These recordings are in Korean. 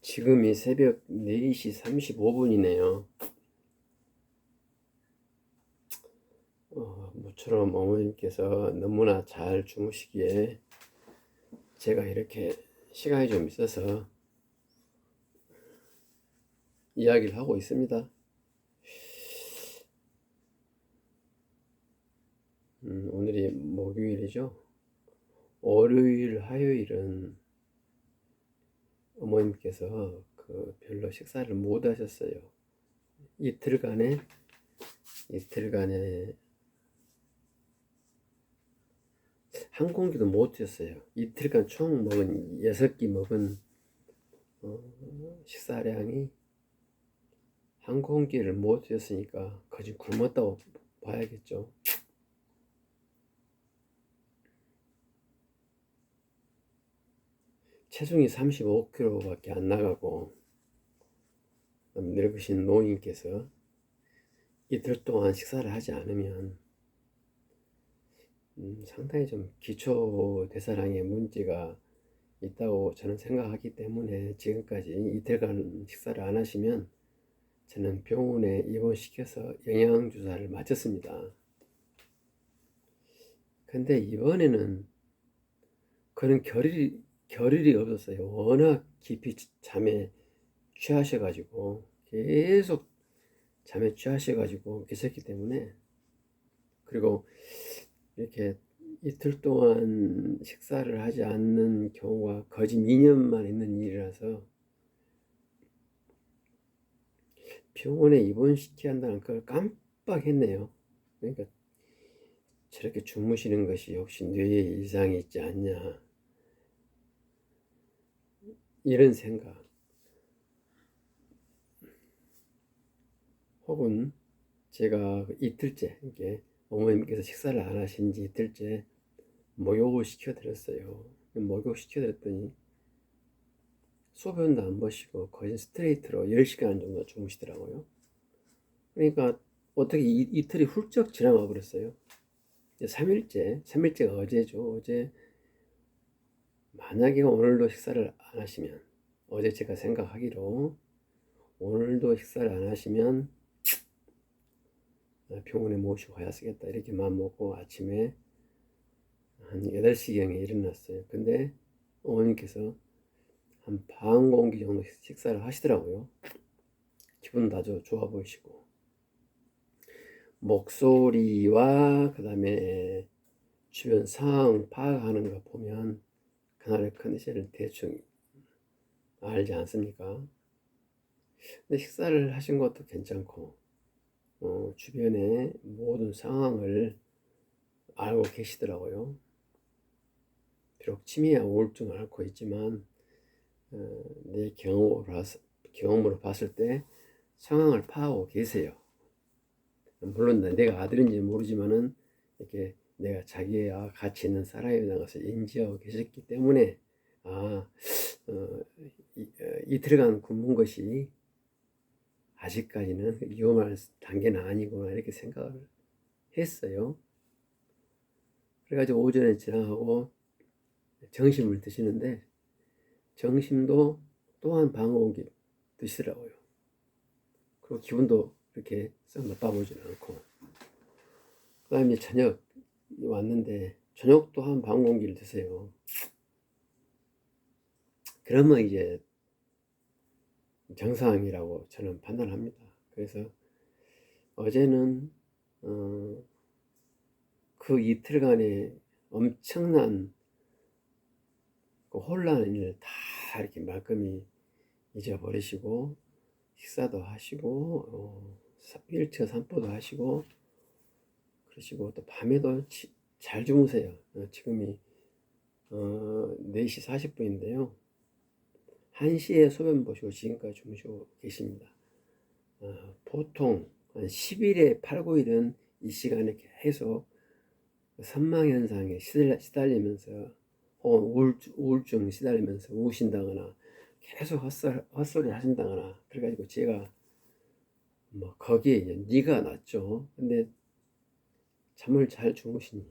지금이 새벽 4시 35분이네요. 모처럼 어머님께서 너무나 잘 주무시기에 제가 이렇게 시간이 좀 있어서 이야기를 하고 있습니다. 오늘이 목요일이죠. 월요일, 화요일은 어머님께서 별로 식사를 못 하셨어요. 이틀간에 한 공기도 못 드셨어요. 이틀간 총 먹은 6끼 먹은 식사량이 한 공기를 못 드셨으니까 거진 굶었다고 봐야겠죠. 체중이 35kg밖에 안 나가고 늙으신 노인께서 이틀 동안 식사를 하지 않으면 상당히 좀 기초대사량에 문제가 있다고 저는 생각하기 때문에 지금까지 이틀간 식사를 안 하시면 저는 병원에 입원시켜서 영양주사를 맞췄습니다. 근데 이번에는 그런 겨를이 없었어요. 워낙 깊이 잠에 취하셔가지고 계속 잠에 취하셔가지고 계셨기 때문에, 그리고 이렇게 이틀 동안 식사를 하지 않는 경우가 거진 2년만 있는 일이라서 병원에 입원시켜야 한다는 걸 깜빡했네요. 그러니까 저렇게 주무시는 것이 혹시 뇌에 이상이 있지 않냐, 이런 생각, 혹은 제가 이틀째, 이게 어머님께서 식사를 안 하신 지 이틀째 목욕을 시켜드렸어요. 목욕시켜드렸더니 소변도 안 보시고 거의 스트레이트로 10시간 정도 주무시더라고요. 그러니까 어떻게 이틀이 훌쩍 지나가 버렸어요. 3일째가 어제죠. 어제 만약에 오늘도 식사를 안 하시면, 어제 제가 생각하기로 오늘도 식사를 안 하시면 병원에 모시고 가야 쓰겠다 이렇게 마음먹고 아침에 한 8시경에 일어났어요. 근데 어머님께서 한 반 공기 정도 식사를 하시더라고요. 기분도 아주 좋아 보이시고, 목소리와 그 다음에 주변 상황 파악하는 거 보면 그날의 컨디션을 대충 알지 않습니까? 근데 식사를 하신 것도 괜찮고 주변의 모든 상황을 알고 계시더라고요. 비록 치매와 우울증을 앓고 있지만 내 경험으로 봤을 때 상황을 파악하고 계세요. 물론 내가 아들인지 모르지만은 이렇게 내가 자기와 같이 있는 사람에 대해서 인지하고 계셨기 때문에 이틀간 굶은 것이 아직까지는 위험할 단계는 아니구나 이렇게 생각을 했어요. 그래가지고 오전에 지나가고 점심을 드시는데 점심도 또한 방어기 드시더라고요. 그리고 기분도 그렇게 썩 나빠 보지는 않고, 그 다음에 저녁 왔는데 저녁도 한 반 공기를 드세요. 그러면 이제 정상이라고 저는 판단합니다. 그래서 어제는 그 이틀간의 엄청난 그 혼란을 다 이렇게 말끔히 잊어버리시고 식사도 하시고 휠체어 산보도 하시고 그러시고, 또 밤에도 잘 주무세요. 지금이 4시 40분인데요 1시에 소변 보시고 지금까지 주무시고 계십니다. 보통 한 10일에 8, 9일은 이 시간에 계속 선망현상에 시달리면서 혹은 우울증 시달리면서 우신다거나 계속 헛소리 하신다거나 그래가지고 제가 뭐 거기에 이제 니가 났죠. 근데 잠을 잘 주무시니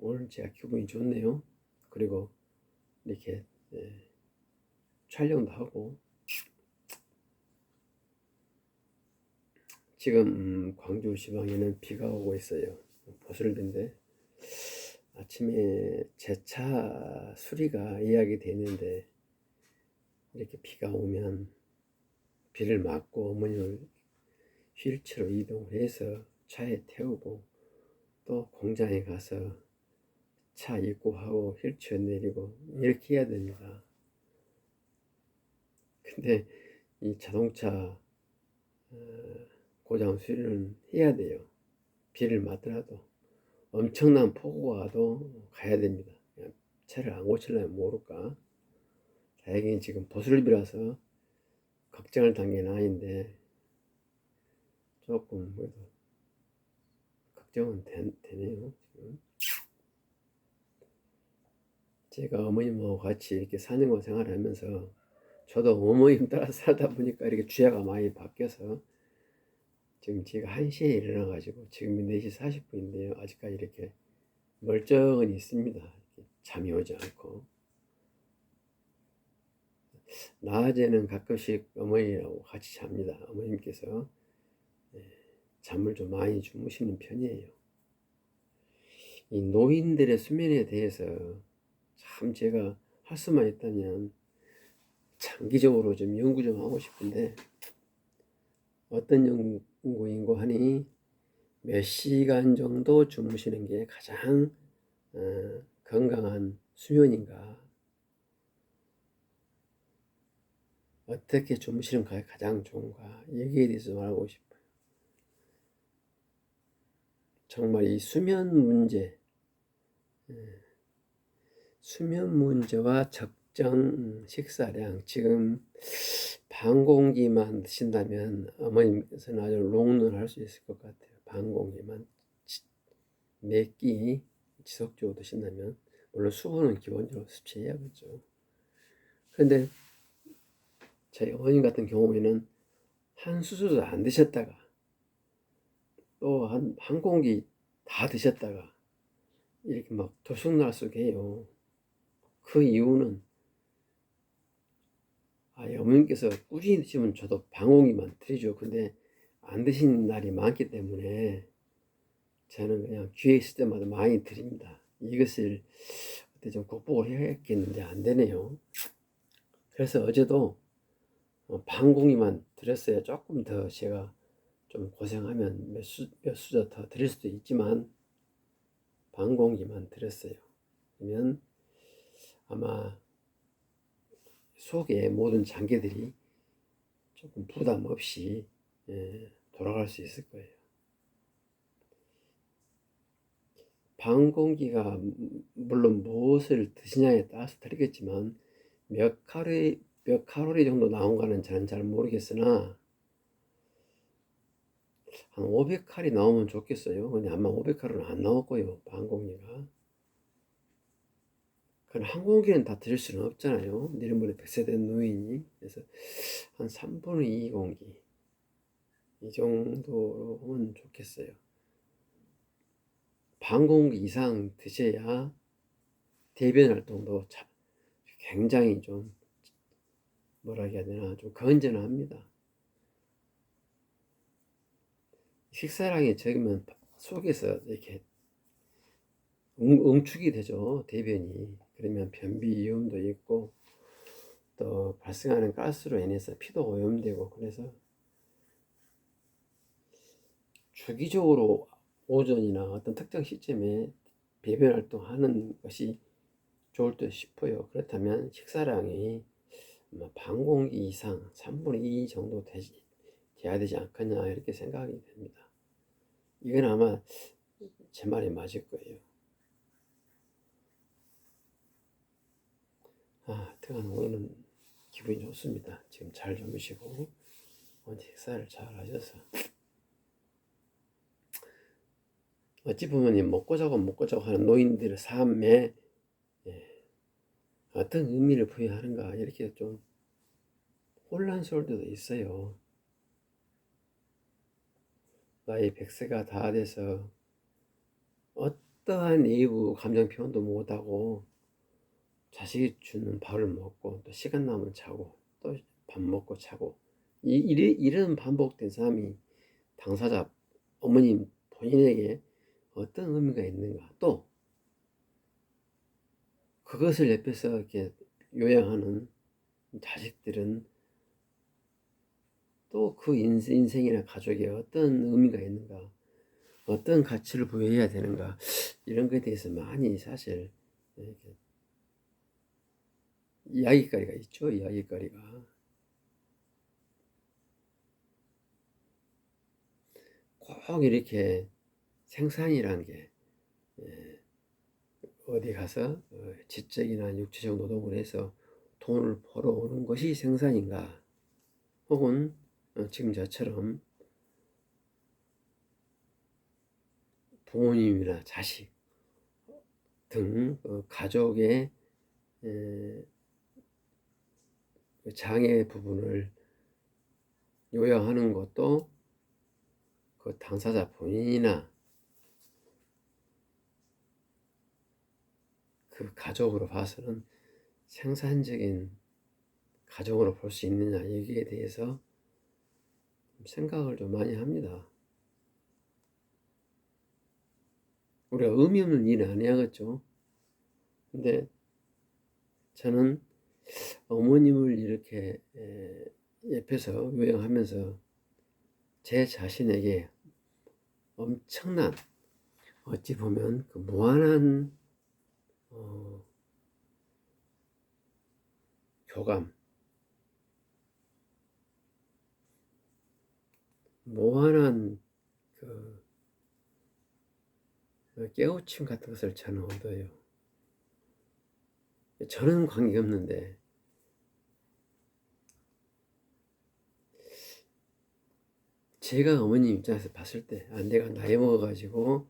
오늘 제가 기분이 좋네요. 그리고 이렇게 촬영도 하고. 지금 광주 지방에는 비가 오고 있어요. 보슬비인데 아침에 제 차 수리가 예약이 됐는데 이렇게 비가 오면 비를 맞고 어머님을 휠체어로 이동을 해서 차에 태우고 또 공장에 가서 차 입고하고 휠체어 내리고 이렇게 해야 됩니다. 근데 이 자동차 고장 수리는 해야 돼요. 비를 맞더라도 엄청난 폭우가 와도 가야 됩니다. 차를 안 고치려면 모를까. 다행히 지금 보슬비라서 걱정할 단계는 아닌데 조금 그래도 걱정은 되네요. 지금 제가 어머님하고 같이 이렇게 사는 생활을 하면서 저도 어머님 따라 살다 보니까 이렇게 주야가 많이 바뀌어서 지금 제가 1시에 일어나가지고 지금이 4시 40분인데요. 아직까지 이렇게 멀쩡히 있습니다. 잠이 오지 않고. 낮에는 가끔씩 어머니하고 같이 잡니다. 어머님께서 잠을 좀 많이 주무시는 편이에요. 이 노인들의 수면에 대해서 참 제가 할 수만 있다면 장기적으로 좀 연구 좀 하고 싶은데 어떤 연구인고 하니 몇 시간 정도 주무시는 게 가장 건강한 수면인가, 어떻게 주무시는 게 가장 좋은가, 여기에 대해서 좀 알고 싶어요. 정말 이 수면 문제와 적정 식사량, 지금 반 공기만 드신다면 어머님께서는 아주 롱런을 할 수 있을 것 같아요. 반 공기만 몇 끼 지속적으로 드신다면, 물론 수분은 기본적으로 섭취해야겠죠. 그런데 저희 어머님 같은 경우에는 한 수저도 안 드셨다가 또 한 공기 다 드셨다가 이렇게 막 들쑥날쑥 해요. 그 이유는 어머님께서 꾸준히 드시면 저도 반 공기만 드리죠. 근데 안 드신 날이 많기 때문에 저는 그냥 기회 있을 때마다 많이 드립니다. 이것을 어떻게 좀 극복을 해야겠는데 안 되네요. 그래서 어제도 반 공기만 드렸어요. 조금 더 제가 좀 고생하면 몇 수저 더 드릴 수도 있지만 반 공기만 드렸어요. 그러면 아마 속에 모든 장기들이 조금 부담 없이 돌아갈 수 있을 거예요. 반 공기가 물론 무엇을 드시냐에 따라서 다르겠지만 몇 칼로리 정도 나온가는 저는 잘 모르겠으나 한 500칼이 나오면 좋겠어요. 근데 아마 500칼로리는 안 나올 거예요, 반 공기가. 그럼 한 공기는 다 드실 수는 없잖아요. 내일모레 100세 된 노인이. 그래서 한 3분의 2 공기 이 정도로 하면 좋겠어요. 반 공기 이상 드셔야 대변 활동도 굉장히 좀 뭐라 해야 되나, 좀 건전합니다. 식사량이 적으면 속에서 이렇게 응축이 되죠, 대변이. 그러면 변비 위험도 있고 또 발생하는 가스로 인해서 피도 오염되고, 그래서 주기적으로 오전이나 어떤 특정 시점에 배변 활동하는 것이 좋을 듯 싶어요. 그렇다면 식사량이 반 공기 이상, 3분의 2 정도 돼야 되지 않겠냐, 이렇게 생각이 됩니다. 이건 아마 제 말이 맞을 거예요. 하여튼 오늘은 기분이 좋습니다. 지금 잘 주무시고 오늘 식사를 잘 하셔서 어찌 보면 먹고 자고 하는 노인들의 삶에 어떤 의미를 부여하는가, 이렇게 좀 혼란스러울 때도 있어요. 나이 100세가 다 돼서 어떠한 내부 감정 표현도 못하고 자식이 주는 밥을 먹고 또 시간 나면 자고 또 밥 먹고 자고 이런 반복된 삶이 당사자 어머님 본인에게 어떤 의미가 있는가, 또 그것을 옆에서 이렇게 요양하는 자식들은 또 그 인생이나 가족에 어떤 의미가 있는가, 어떤 가치를 부여해야 되는가, 이런 것에 대해서 많이 사실 이렇게 이야기거리가 있죠. 이야기거리가. 꼭 이렇게 생산이라는 게 어디 가서 지적이나 육체적 노동을 해서 돈을 벌어오는 것이 생산인가, 혹은 지금 저처럼 부모님이나 자식 등 가족의 장애 부분을 요양하는 것도 그 당사자 본인이나 그 가족으로 봐서는 생산적인 가정으로 볼 수 있느냐, 여기에 대해서 생각을 좀 많이 합니다. 우리가 의미 없는 일은 안 해야겠죠. 근데 저는 어머님을 이렇게 옆에서 요양하면서 제 자신에게 엄청난, 어찌 보면 그 무한한 교감, 무한한 그 깨우침 같은 것을 저는 얻어요. 저는 관계없는데 제가 어머님 입장에서 봤을 때, 내가 나이 먹어가지고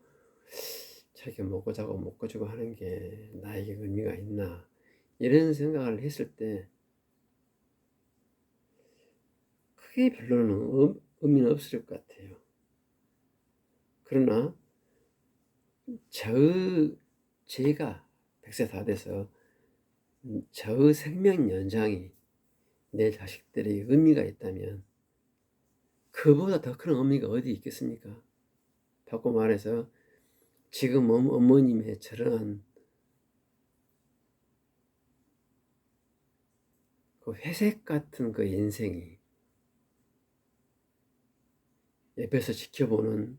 저렇게 먹고 자고 먹고 주고 하는 게 나에게 의미가 있나, 이런 생각을 했을 때 크게 별로는 의미는 없을 것 같아요. 그러나 제가 100세 다 돼서 저의 생명 연장이 내 자식들의 의미가 있다면 그보다 더 큰 의미가 어디 있겠습니까? 바꿔 말해서 지금 어머님의 저러한 그 회색 같은 그 인생이 옆에서 지켜보는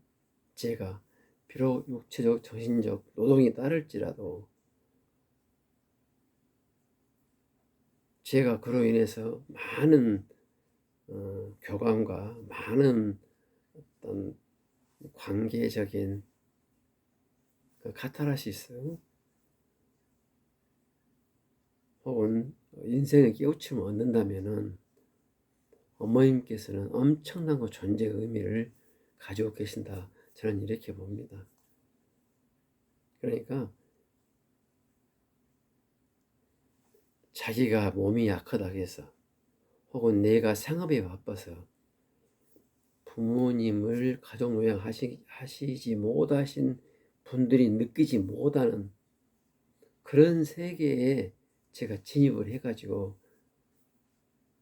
제가, 비록 육체적 정신적 노동이 따를지라도 제가 그로 인해서 많은 교감과 많은 어떤 관계적인 그 카타르시스, 혹은 인생의 깨우침을 얻는다면은 어머님께서는 엄청난 그 존재의 의미를 가지고 계신다, 저는 이렇게 봅니다. 그러니까 자기가 몸이 약하다고 해서, 혹은 내가 생업에 바빠서 부모님을 가족 요양하시지 못하신 분들이 느끼지 못하는 그런 세계에 제가 진입을 해가지고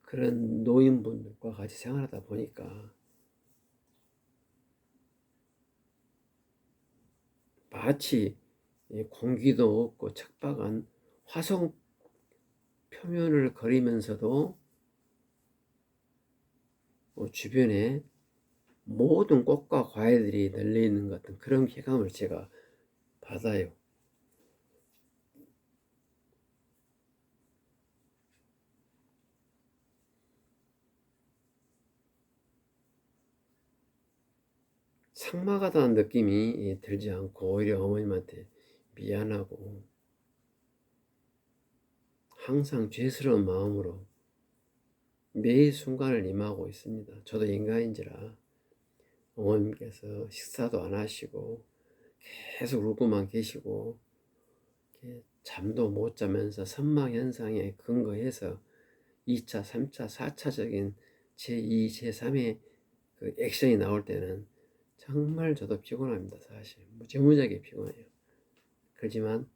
그런 노인분들과 같이 생활하다 보니까 마치 공기도 없고 척박한 화성 표면을 걸으면서도 주변에 모든 꽃과 과일들이 널려있는 것 같은 그런 쾌감을 제가 받아요. 삭막하다는 느낌이 들지 않고 오히려 어머님한테 미안하고 항상 죄스러운 마음으로 매 순간을 임하고 있습니다. 저도 인간인지라 어머님께서 식사도 안 하시고 계속 울고만 계시고 잠도 못 자면서 선망 현상에 근거해서 2차, 3차, 4차적인 제2, 제3의 그 액션이 나올 때는 정말 저도 피곤합니다. 사실 무지무지하게 피곤해요. 그렇지만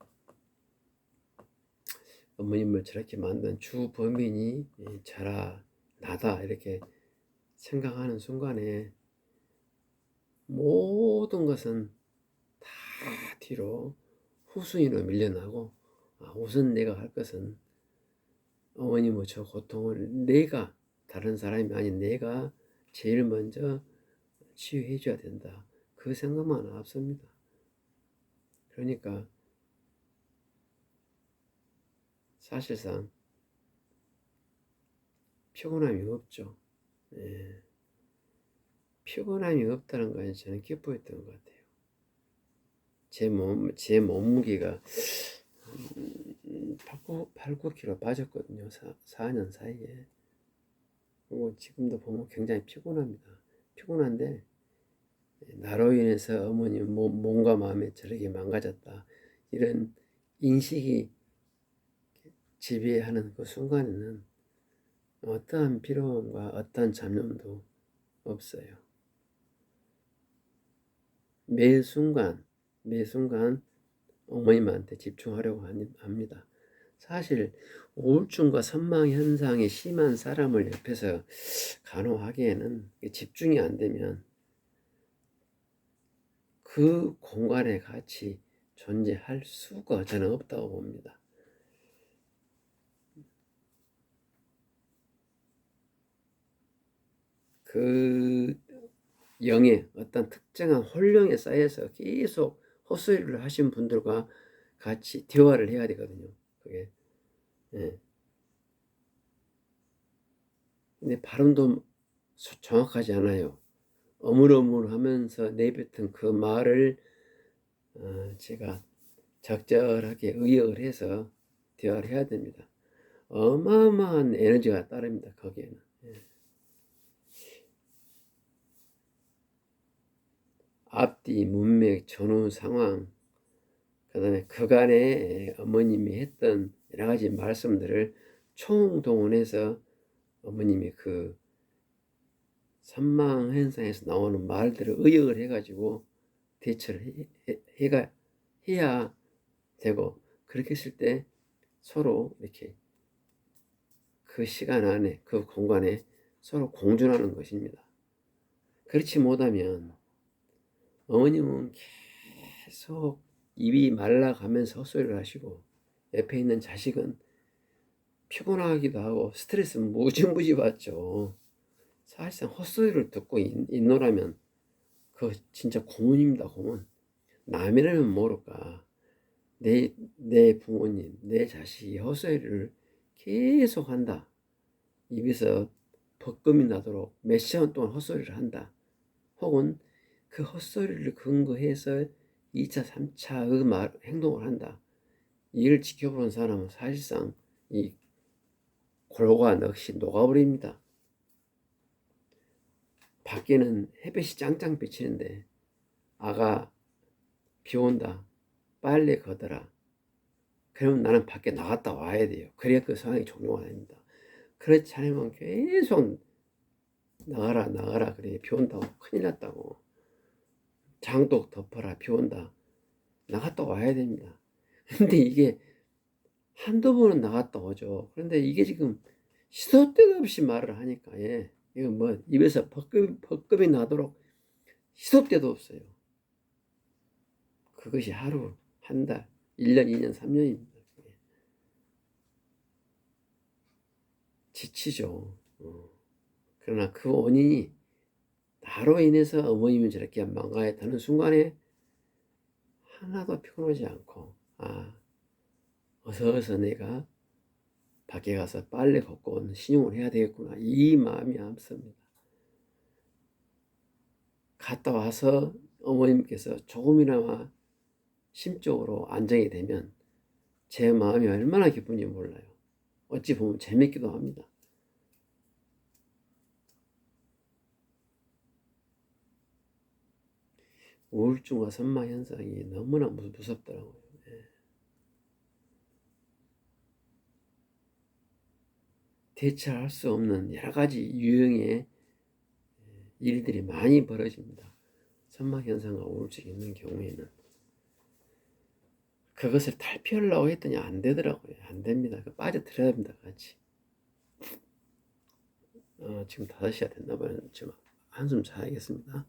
어머님을 저렇게 만든 주 범인이 나다 이렇게 생각하는 순간에 모든 것은 다 뒤로 후순위로 밀려나고, 우선 내가 할 것은 어머님의 저 고통을 내가, 다른 사람이 아닌 내가 제일 먼저 치유해 줘야 된다. 그 생각만 앞섭니다. 그러니까 사실상 피곤함이 없죠. 예. 피곤함이 없다는 건 저는 기뻐했던 것 같아요. 제 몸무게가 8, 9kg 빠졌거든요. 4년 사이에. 그리고 지금도 보면 굉장히 피곤합니다. 피곤한데 나로 인해서 어머님 몸과 마음이 저렇게 망가졌다, 이런 인식이 지배하는 그 순간에는 어떠한 피로움과 어떠한 잡념도 없어요. 매 순간 어머님한테 집중하려고 합니다. 사실 우울증과 선망 현상이 심한 사람을 옆에서 간호하기에는 집중이 안 되면 그 공간에 같이 존재할 수가 저는 없다고 봅니다. 그 영의 어떤 특정한 혼령에 쌓여서 계속 헛소리를 하신 분들과 같이 대화를 해야 되거든요. 그게. 예. 근데 발음도 정확하지 않아요. 어물어물하면서 내뱉은 그 말을 제가 적절하게 의역을 해서 대화를 해야 됩니다. 어마어마한 에너지가 따릅니다. 거기에는. 예. 앞뒤, 문맥, 전후 상황, 그 다음에 그간에 어머님이 했던 여러 가지 말씀들을 총동원해서 어머님이 그 선망 현상에서 나오는 말들을 의역을 해가지고 대처를 해야 되고, 그렇게 했을 때 서로 이렇게 그 시간 안에, 그 공간에 서로 공존하는 것입니다. 그렇지 못하면 어머님은 계속 입이 말라가면서 헛소리를 하시고, 옆에 있는 자식은 피곤하기도 하고 스트레스 무지무지 받죠. 사실상 헛소리를 듣고 있노라면 그거 진짜 고문입니다. 고문. 남이라면 모를까, 내 부모님, 내 자식이 헛소리를 계속 한다, 입에서 벗금이 나도록 몇 시간 동안 헛소리를 한다, 혹은 그 헛소리를 근거해서 2차, 3차 행동을 한다, 이를 지켜보는 사람은 사실상 이 골과 넋이 녹아버립니다. 밖에는 햇빛이 짱짱 비치는데 아가 비 온다, 빨리 걷어라, 그러면 나는 밖에 나갔다 와야 돼요. 그래야 그 상황이 종료가 됩니다. 그렇지 않으면 계속 나가라 그래, 비 온다고, 큰일 났다고, 장독 덮어라, 비 온다, 나갔다 와야 됩니다. 근데 이게 한두 번은 나갔다 오죠. 그런데 이게 지금 시도 때도 없이 말을 하니까, 이거 뭐 입에서 벗금이 나도록 시도 때도 없어요. 그것이 하루, 한 달, 1년, 2년, 3년입니다. 지치죠. 그러나 그 원인이 나로 인해서 어머님이 저렇게 망가졌다는 순간에 하나도 피곤하지 않고, 어서 내가 밖에 가서 빨래 걷고 오는 신용을 해야 되겠구나, 이 마음이 앞섭니다. 갔다 와서 어머님께서 조금이나마 심적으로 안정이 되면 제 마음이 얼마나 기쁜지 몰라요. 어찌 보면 재밌기도 합니다. 우울증과 선망 현상이 너무나 무섭더라고요. 대처할 수 없는 여러 가지 유형의 일들이 많이 벌어집니다. 선망 현상과 우울증이 있는 경우에는. 그것을 탈피하려고 했더니 안 되더라고요. 안 됩니다. 빠져들어야 됩니다. 같이. 지금 5시가 됐나 봐요. 지금 한숨 자야겠습니다.